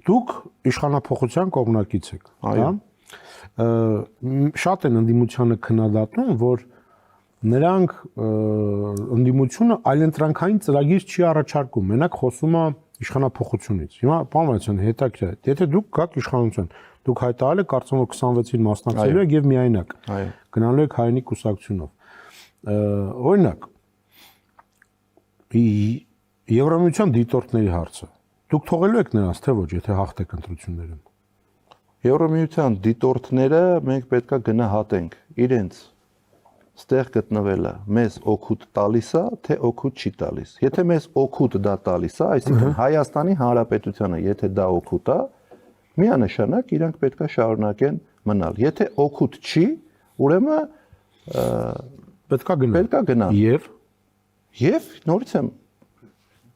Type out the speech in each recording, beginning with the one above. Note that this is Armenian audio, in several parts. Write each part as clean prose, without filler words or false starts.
դուք իշխանափոխության կողմնակից եք, հա։ Շատ են ընդդիմությանը քննադատում, որ նրանք ընդդիմությունը այլընտրանքային ծրագիր չի առաջարկում, մենակ խոսում է իշխանափոխությունից։ Հիմա բանվացան հետաքրքիր է, եթե դուք գաք իշխանության, դուք հայտարարել եք կարծում եմ 26-ին մասնակցելու եք եւ միայնակ գնալու եք հայինի կուսակցությունով։ Օրինակ Եվրամիության դիտորդների հարցը։ Դուք թողելու եք նրանց, թե ոչ, եթե հաղթեք ընտրություններում։ Եվրամիության դիտորդները մենք պետքա գնահատենք իրենց ստեղ գտնվելը մեզ օգուտ տալիս է, թե օգուտ չի տալիս։ Եթե մեզ օգուտ դա տալիս է, այսինքն Հայաստանի Հանրապետությանը, եթե դա օգուտ է, միանշանակ իրանք պետքա շարունակեն մնալ։ Եթե օգուտ չի, ուրեմն պետքա գնալ։ Եվ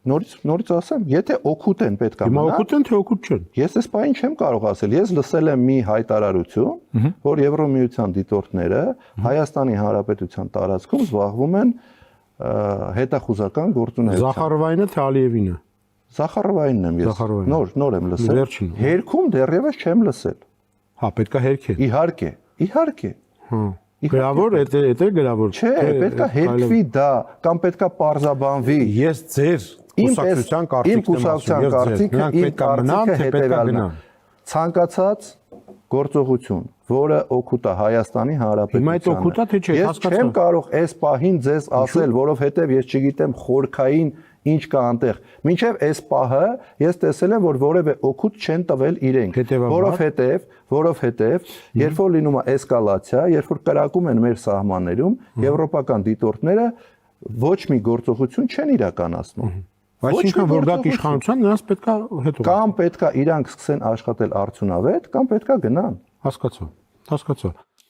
նորից ասեմ, եթե օգուտ են պետքա մնալ։ Հիմա օգուտ են, թե օգուտ չեն։ Ես այս բանին չեմ կարող ասել։ Ես լսել եմ մի հայտարարություն, որ Եվրամիության դիտորդները Հայաստանի Հանրապետության տարածքում զբաղվում են հետախուզական գործունեությամբ։ Զախարովայինը թե Ալիևինը։ Զախարովայինն եմ ես։ Նոր եմ լսել։ Հերքում դեռևս չեմ լսել։ Հա, պետքա հերքել։ Իհարկե։ Հա։ Գրավոր, դա գրավոր։ Չէ, պետքա հերքվի դա, կամ պետքա պարզաբանվի։ Ես ձեր կուսակցության կարծիքն եմ, ցանկացած գործողություն, որը օգուտ է Հայաստանի Հանրապետությանը։ Հիմա այդ օգուտ է թե չէ, հասկացա։ Ես չեմ կարող այս պահին ձեզ ասել, որովհետև ես չգիտեմ խորքային ինչ կա անտեղ։ Մինչև այս պահը ես տեսել եմ, որ որևէ օգուտ չեն տվել իրենք, որովհետև երբ որ լինում է էսկալացիա, երբ որ կրակում են մեր սահմաններում, եվրոպական դիտորդները ոչ մի գործողություն չեն իրականացնում։ Այսինքն որ դա իշխանության նրանց պետքա հետո կամ պետքա իրանք սկսեն աշխատել արդյունավետ, կամ պետքա գնան։ Հասկացա։